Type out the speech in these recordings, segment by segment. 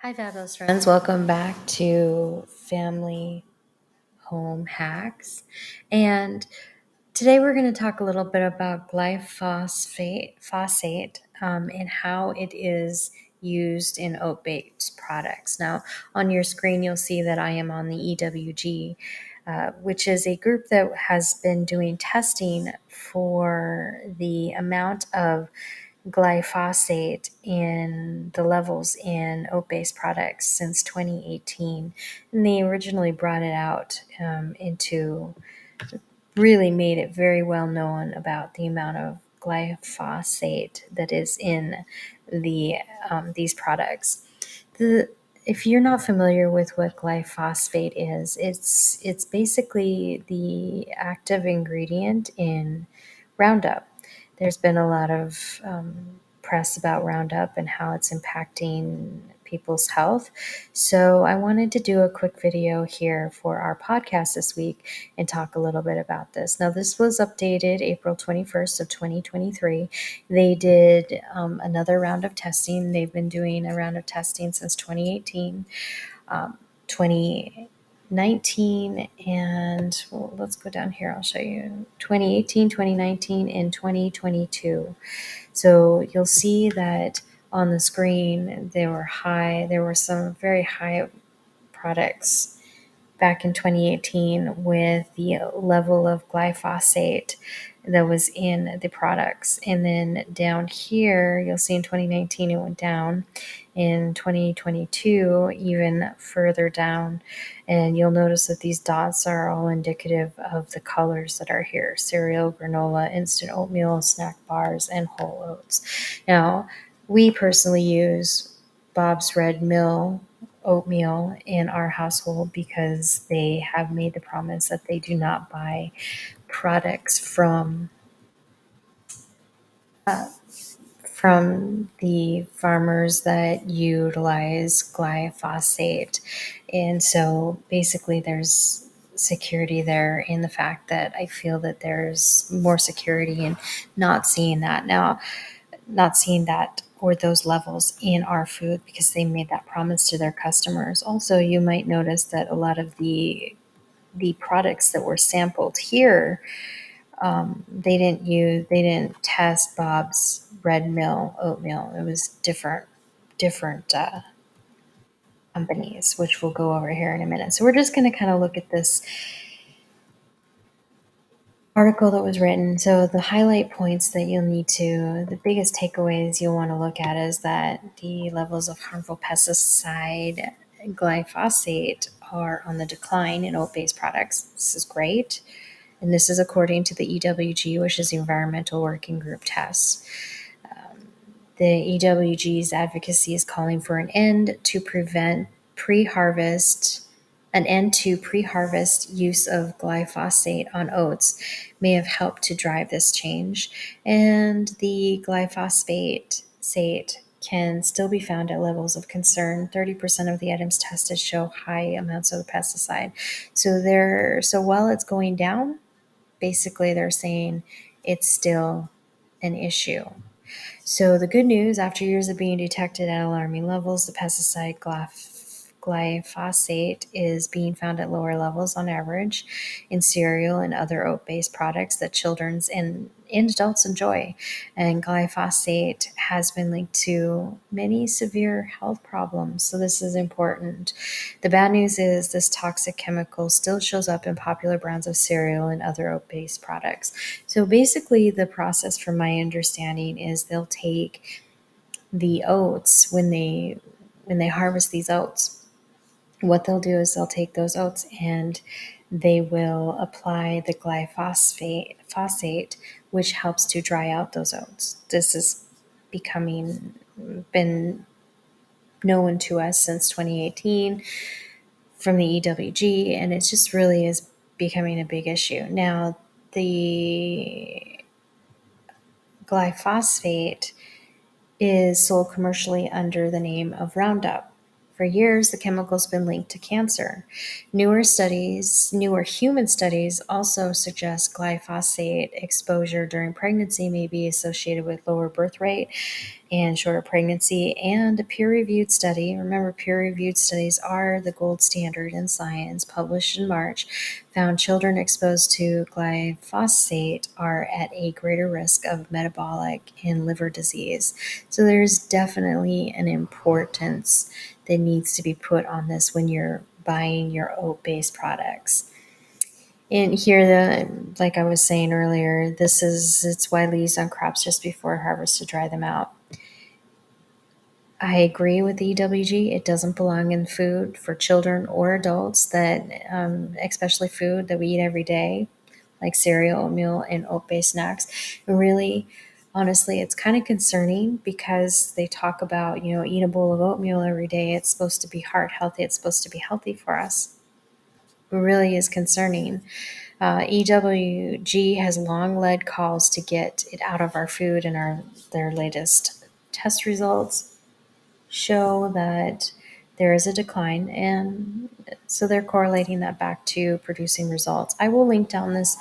Hi, fabulous friends. Welcome back to Family Home Hacks. And today we're going to talk a little bit about glyphosate and how it is used in oat-based products. Now, on your screen, you'll see that I am on the EWG, which is a group that has been doing testing for the amount of glyphosate in the levels in oat-based products since 2018. And they originally brought it out into really made it very well known about the amount of glyphosate that is in these products. If you're not familiar with what glyphosate is, it's basically the active ingredient in Roundup. There's been a lot of press about Roundup and how it's impacting people's health. So I wanted to do a quick video here for our podcast this week and talk a little bit about this. Now, this was updated April 21st of 2023. They did another round of testing. They've been doing a round of testing since 2018. 2019 and well, let's go down here. I'll show you 2018, 2019, and 2022. So you'll see that on the screen there were some very high products back in 2018 with the level of glyphosate that was in the products. And then down here, you'll see in 2019 it went down. In 2022, even further down. And you'll notice that these dots are all indicative of the colors that are here: cereal, granola, instant oatmeal, snack bars, and whole oats. Now, we personally use Bob's Red Mill oatmeal in our household because they have made the promise that they do not buy products from the farmers that utilize glyphosate. And so basically there's security there in the fact that I feel that there's more security in not seeing that now, not seeing that or those levels in our food because they made that promise to their customers. Also, you might notice that a lot of the products that were sampled here, they didn't test Bob's Red Mill oatmeal. It was different companies, which we'll go over here in a minute. So we're just going to kind of look at this article that was written. So the highlight points that the biggest takeaways you'll want to look at is that the levels of harmful pesticide glyphosate are on the decline in oat-based products. This is great. And this is according to the EWG, which is the Environmental Working Group test. The EWG's advocacy is calling for an end to pre-harvest use of glyphosate on oats may have helped to drive this change. And the glyphosate can still be found at levels of concern. 30% of the items tested show high amounts of the pesticide. So while it's going down, basically they're saying it's still an issue. So the good news, after years of being detected at alarming levels, the pesticide glyphosate is being found at lower levels on average in cereal and other oat-based products that children and adults enjoy. And glyphosate has been linked to many severe health problems. So this is important. The bad news is this toxic chemical still shows up in popular brands of cereal and other oat-based products. So basically the process, from my understanding, is they'll take the oats when they harvest these oats. What they'll do is they'll take those oats and they will apply the glyphosate, which helps to dry out those oats. This is been known to us since 2018 from the EWG, and it just really is becoming a big issue. Now, the glyphosate is sold commercially under the name of Roundup. For years, the chemical's been linked to cancer. Newer human studies also suggest glyphosate exposure during pregnancy may be associated with lower birth rate and shorter pregnancy, and a peer-reviewed study. Remember, peer-reviewed studies are the gold standard in science, published in March, found children exposed to glyphosate are at a greater risk of metabolic and liver disease. So there's definitely an importance that needs to be put on this when you're buying your oat-based products. And here, like I was saying earlier, it's widely used on crops just before harvest to dry them out. I agree with the EWG. It doesn't belong in food for children or adults that, especially food that we eat every day, like cereal, oatmeal, and oat-based snacks. And really, honestly, it's kind of concerning because they talk about, eat a bowl of oatmeal every day. It's supposed to be heart healthy. It's supposed to be healthy for us. It really is concerning. EWG has long led calls to get it out of our food, and their latest test results show that there is a decline, and so they're correlating that back to producing results. I will link down this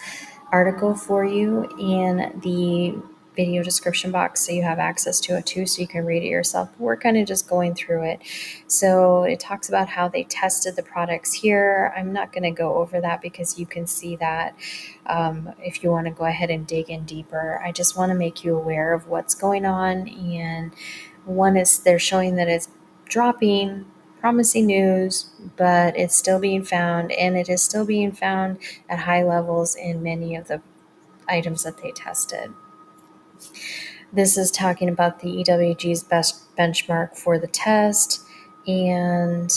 article for you in the video description box so you have access to it too, so you can read it yourself. We're kind of just going through it. So it talks about how they tested the products here. I'm not going to go over that because you can see that if you want to go ahead and dig in deeper. I just want to make you aware of what's going on. And one is they're showing that it's dropping, promising news, but it's still being found, and it is still being found at high levels in many of the items that they tested. This is talking about the EWG's best benchmark for the test, and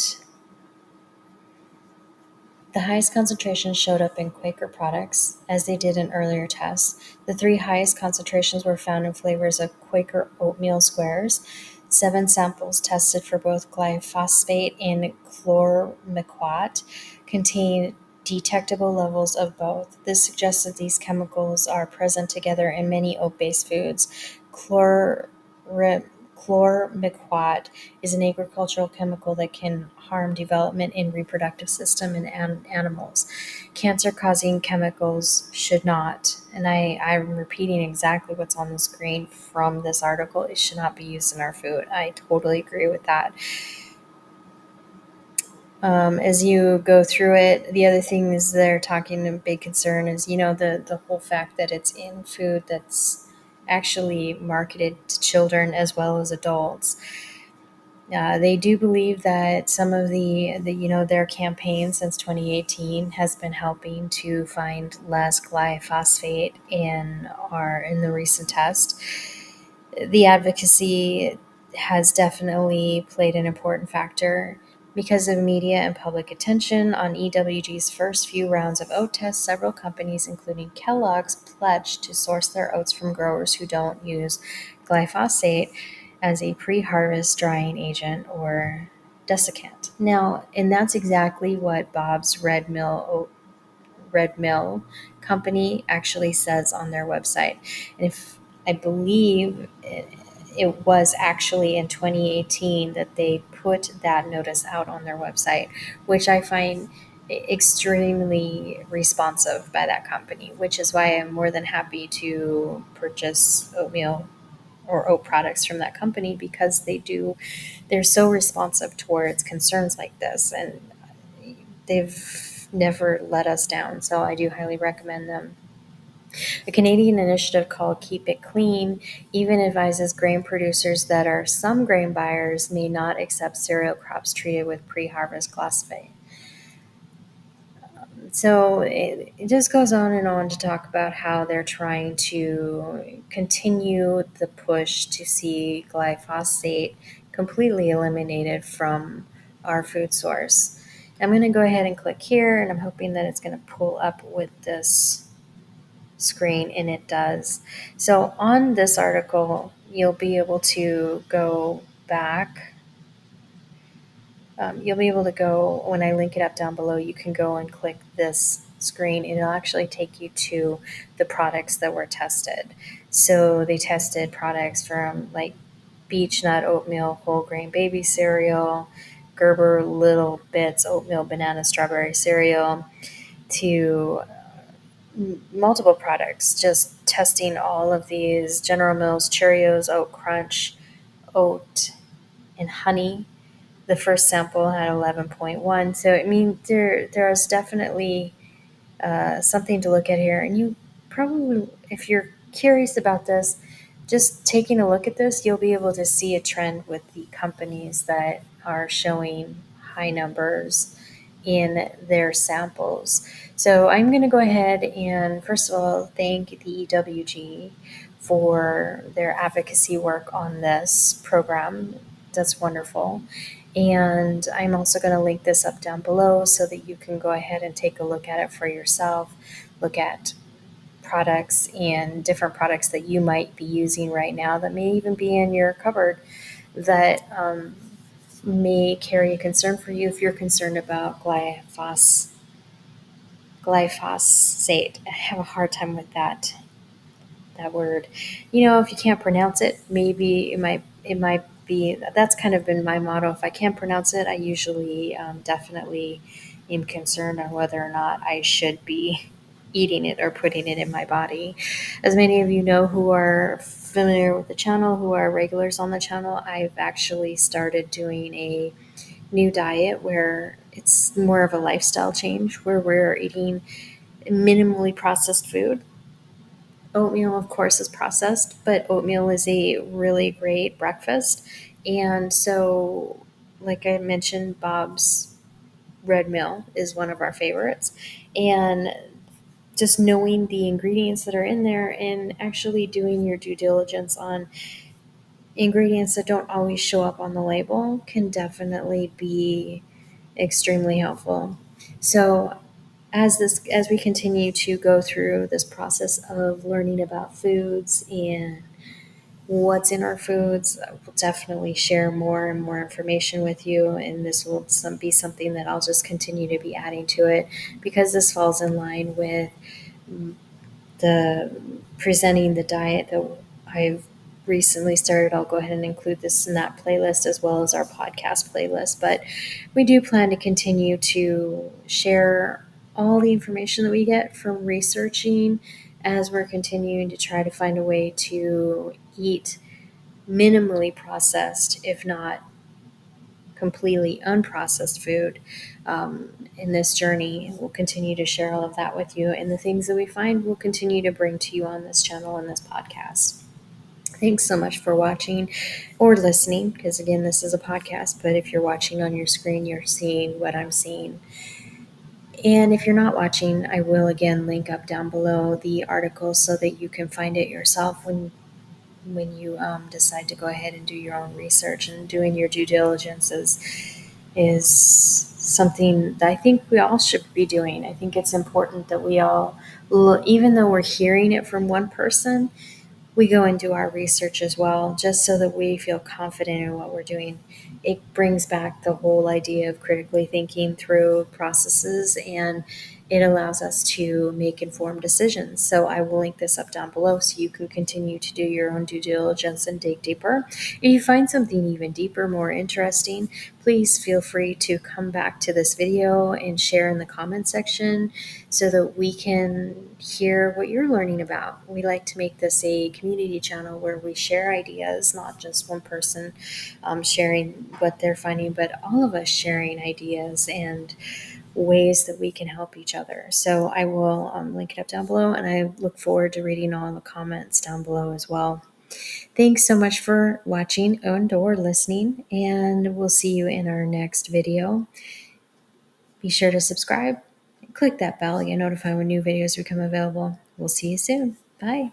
the highest concentrations showed up in Quaker products, as they did in earlier tests. The three highest concentrations were found in flavors of Quaker oatmeal squares. 7 samples tested for both glyphosate and chlormequat contained detectable levels of both. This suggests that these chemicals are present together in many oat-based foods. Chlormequat is an agricultural chemical that can harm development in reproductive system in animals. Cancer-causing chemicals should not, and I'm repeating exactly what's on the screen from this article, it should not be used in our food. I totally agree with that. As you go through it, the other thing is they're talking, a big concern is, the whole fact that it's in food that's actually marketed to children as well as adults. They do believe that some of their campaign since 2018 has been helping to find less glyphosate in the recent test. The advocacy has definitely played an important factor. Because of media and public attention on EWG's first few rounds of oat tests, several companies, including Kellogg's, pledged to source their oats from growers who don't use glyphosate as a pre-harvest drying agent or desiccant. Now, and that's exactly what Bob's Red Mill company actually says on their website. And if I believe it was actually in 2018 that they put that notice out on their website, which I find extremely responsive by that company, which is why I'm more than happy to purchase oatmeal or oat products from that company, because they're so responsive towards concerns like this, and they've never let us down. So I do highly recommend them. A Canadian initiative called Keep It Clean even advises grain producers that some grain buyers may not accept cereal crops treated with pre-harvest glyphosate. So it just goes on and on to talk about how they're trying to continue the push to see glyphosate completely eliminated from our food source. I'm going to go ahead and click here, and I'm hoping that it's going to pull up with this screen, and it does. So on this article, you'll be able to go back. You'll be able to go, when I link it up down below, you can go and click this screen, and it'll actually take you to the products that were tested. So they tested products from like Beech-Nut oatmeal, whole grain baby cereal, Gerber Little Bits oatmeal banana strawberry cereal, to multiple products, just testing all of these: General Mills Cheerios Oat Crunch, oat and honey. The first sample had 11.1. So, I mean, there is definitely something to look at here. And you probably, if you're curious about this, just taking a look at this, you'll be able to see a trend with the companies that are showing high numbers in their samples. So I'm going to go ahead and, first of all, thank the EWG for their advocacy work on this program. That's wonderful. And I'm also going to link this up down below so that you can go ahead and take a look at it for yourself. Look at products and different products that you might be using right now that may even be in your cupboard that may carry a concern for you if you're concerned about glyphosate. I have a hard time with that word. If you can't pronounce it, maybe it might be, that's kind of been my motto. If I can't pronounce it, I usually definitely am concerned on whether or not I should be eating it or putting it in my body. As many of you know who are familiar with the channel, who are regulars on the channel, I've actually started doing a new diet where it's more of a lifestyle change, where we're eating minimally processed food. Oatmeal, of course, is processed, but oatmeal is a really great breakfast. And so, like I mentioned, Bob's Red Mill is one of our favorites. And just knowing the ingredients that are in there and actually doing your due diligence on ingredients that don't always show up on the label can definitely be extremely helpful. So, as we continue to go through this process of learning about foods and what's in our foods, we'll definitely share more and more information with you, and this will be something that I'll just continue to be adding to it because this falls in line with the presenting the diet that I've recently started. I'll go ahead and include this in that playlist as well as our podcast playlist. But we do plan to continue to share all the information that we get from researching as we're continuing to try to find a way to eat minimally processed, if not completely unprocessed food in this journey. We'll continue to share all of that with you, and the things that we find we'll continue to bring to you on this channel and this podcast. Thanks so much for watching or listening, because again, this is a podcast, but if you're watching on your screen, you're seeing what I'm seeing. And if you're not watching, I will again link up down below the article so that you can find it yourself when you decide to go ahead and do your own research. And doing your due diligence is something that I think we all should be doing. I think it's important that we all, even though we're hearing it from one person, we go and do our research as well, just so that we feel confident in what we're doing. It brings back the whole idea of critically thinking through processes, and it allows us to make informed decisions. So I will link this up down below so you can continue to do your own due diligence and dig deeper. If you find something even deeper, more interesting, please feel free to come back to this video and share in the comment section so that we can hear what you're learning about. We like to make this a community channel where we share ideas, not just one person sharing what they're finding, but all of us sharing ideas and ways that we can help each other. So I will link it up down below, and I look forward to reading all the comments down below as well. Thanks so much for watching and or listening, and we'll see you in our next video. Be sure to subscribe and click that bell to get notified when new videos become available. We'll see you soon. Bye.